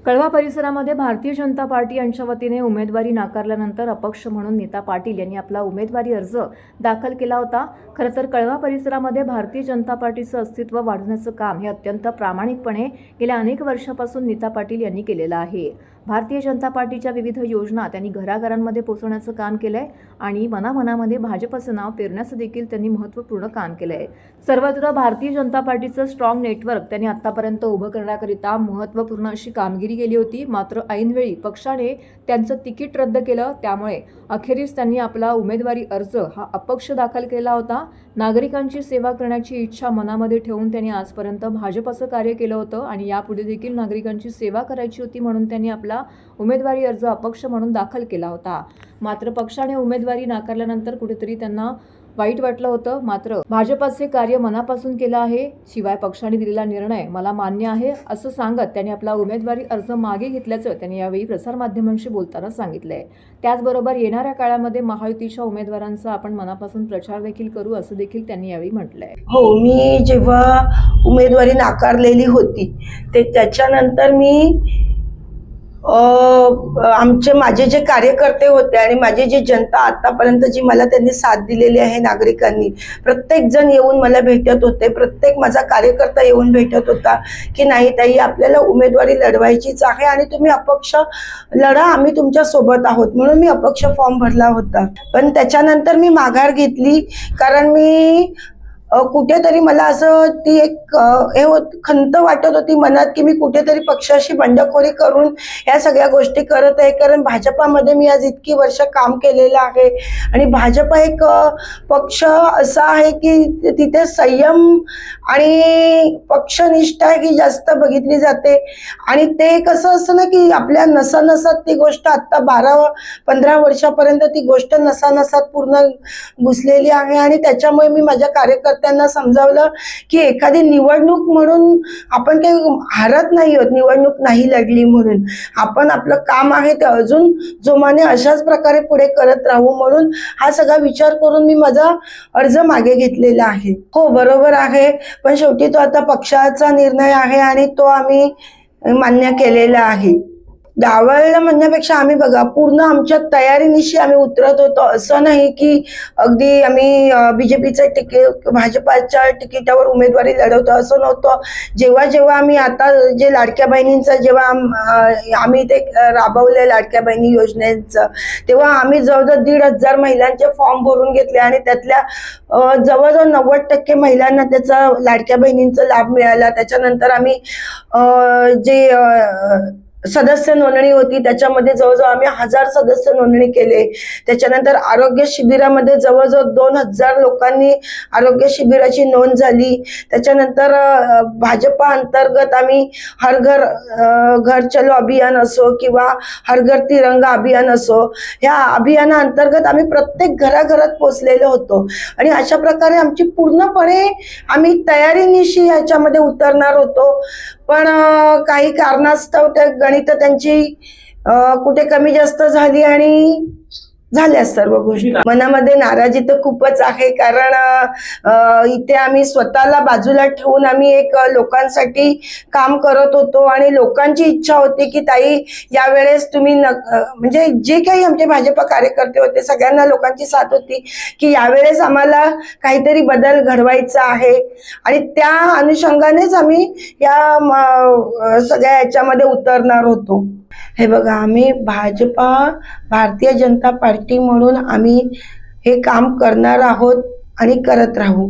कळवा परिसरामध्ये भारतीय जनता पार्टी यांच्या वतीने उमेदवारी नाकारल्यानंतर अपक्ष म्हणून नीता पाटील यांनी आपला उमेदवारी अर्ज दाखल केला होता। खरं तर कळवा परिसरामध्ये भारतीय जनता पार्टीचं अस्तित्व वाढवण्याचं काम हे अत्यंत प्रामाणिकपणे गेल्या अनेक वर्षापासून नीता पाटील यांनी केलेलं आहे। भारतीय जनता पार्टीच्या विविध योजना त्यांनी घराघरांमध्ये पोहोचवण्याचं काम केलंय आणि मनामनामध्ये भाजपचं नाव पेरण्याचं देखील त्यांनी महत्त्वपूर्ण काम केलंय। सर्वत्र भारतीय जनता पार्टीचं स्ट्रॉंग नेटवर्क त्यांनी आतापर्यंत उभं करण्याकरिता महत्त्वपूर्ण अशी कामगिरी केली होती। मात्र ऐनवेळी पक्षाने त्यांचं तिकीट रद्द केलं, त्यामुळे अखेरीस त्यांनी आपला उमेदवारी अर्ज हा अपक्ष दाखल केला होता। नागरिकांची सेवा करण्याची इच्छा मनामध्ये ठेवून त्यांनी आजपर्यंत भाजपचं कार्य केलं होतं आणि यापुढे देखील नागरिकांची सेवा करायची होती, म्हणून त्यांनी आपला उमेदवारी अर्ज अपक्ष म्हणून दाखल केला होता। मात्र पक्षाने उमेदवारी नाकारल्यानंतर कुठेतरी त्यांना वाईट वाटलं होतं। मात्र भाजपचे कार्य मनापासून केलं आहे, शिवाय पक्षाने दिलेला निर्णय मला मान्य आहे असं सांगत त्यांनी आपला उमेदवारी अर्ज मागे घेतल्याचं त्यांनी यावेळी प्रसारमाध्यमांशी बोलताना सांगितलंय। त्याचबरोबर येणाऱ्या काळामध्ये महायुतीच्या उमेदवारांचा आपण मनापासून प्रचार देखील करू असं देखील त्यांनी यावेळी म्हटलंय। हो, मी जेव्हा उमेदवारी नाकारलेली होती त्याच्यानंतर मी माझे जे कार्यकर्ते होते आणि माझे जे जनता आतापर्यंत जी मला त्यांनी साथ दिलेली आहे, नागरिकांनी प्रत्येक जण येऊन मला भेटत होते, प्रत्येक माझा कार्यकर्ता येऊन भेटत होता की नाही ताई, आपल्याला उमेदवारी लढवायचीच आहे आणि तुम्ही अपक्ष लढा, आम्ही तुमच्या सोबत आहोत। म्हणून मी अपक्ष फॉर्म भरला होता, पण त्याच्यानंतर मी माघार घेतली, कारण मी कुठेतरी मला असं ती एक खंत वाटत होती मनात की मी कुठेतरी पक्षाशी बंडखोरी करून या सगळ्या गोष्टी करत आहे। कारण भाजपामध्ये मी आज इतकी वर्ष काम केलेलं आहे आणि भाजपा एक पक्ष असा आहे की तिथे संयम आणि पक्षनिष्ठा ही जास्त बघितली जाते आणि ते कसं असतं ना की आपल्या नसानसात ती गोष्ट आता 12-15 वर्षापर्यंत ती गोष्ट नसानसात पूर्ण घुसलेली आहे आणि त्याच्यामुळे मी माझ्या त्यांना समजावलं की एखादी निवडणूक म्हणून आपण काही हारत नाही आहोत, निवडणूक नाही लढली म्हणून आपण आपलं काम आहे ते अजून जोमाने अशाच प्रकारे पुढे करत राहू, म्हणून हा सगळा विचार करून मी माझा अर्ज मागे घेतलेला आहे। हो, बरोबर आहे, पण शेवटी तो आता पक्षाचा निर्णय आहे आणि तो आम्ही मान्य केलेला आहे। डावळलं म्हणण्यापेक्षा आम्ही बघा पूर्ण आमच्या तयारीनिशी आम्ही उतरत होतो। असं नाही की अगदी आम्ही बीजेपीचं तिकीट भाजपाच्या तिकिटावर उमेदवारी लढवतो असं नव्हतं। जेव्हा जेव्हा आम्ही आता जे लाडक्या बहिणींचं जेव्हा आम्ही ते राबवले लाडक्या बहिणी योजनेचं, तेव्हा आम्ही जवळजवळ 1,500 महिलांचे फॉर्म भरून घेतले आणि त्यातल्या जवळजवळ 90% महिलांना त्याचा लाडक्या बहिणींचा लाभ मिळाला। त्याच्यानंतर आम्ही जे सदस्य नोंदणी होती त्याच्यामध्ये जवळजवळ आम्ही 1000 सदस्य नोंदणी केले। त्याच्यानंतर आरोग्य शिबिरामध्ये जवळजवळ 2000 लोकांनी आरोग्य शिबिराची नोंद झाली। त्याच्यानंतर भाजपा अंतर्गत आम्ही हर घर चलो अभियान असो किंवा हर घर तिरंगा अभियान असो, या अभियानाअंतर्गत आम्ही प्रत्येक घराघरात पोहोचलेलो होतो आणि अशा प्रकारे आमची पूर्णपणे आम्ही तयारीनिशी याच्यामध्ये उतरणार होतो। पण काही कारणास्तव त्या गणित त्यांची कुठे कमी जास्त झाली आणि झाल्या सर्व गोष्टी। मनामध्ये नाराजी तर खूपच आहे, कारण इथे आम्ही स्वतःला बाजूला ठेवून आम्ही एक लोकांसाठी काम करत होतो आणि लोकांची इच्छा होती की ताई यावेळेस तुम्ही म्हणजे जे काही आमचे भाजपा कार्यकर्ते होते सगळ्यांना लोकांची साथ होती की यावेळेस आम्हाला काहीतरी बदल घडवायचा आहे आणि त्या अनुषंगानेच आम्ही या सगळ्या याच्यामध्ये उतरणार होतो। हे बघा, आम्ही भारतीय जनता पार्टी म्हणून आम्ही हे काम करणार आहोत आणि करत राहू।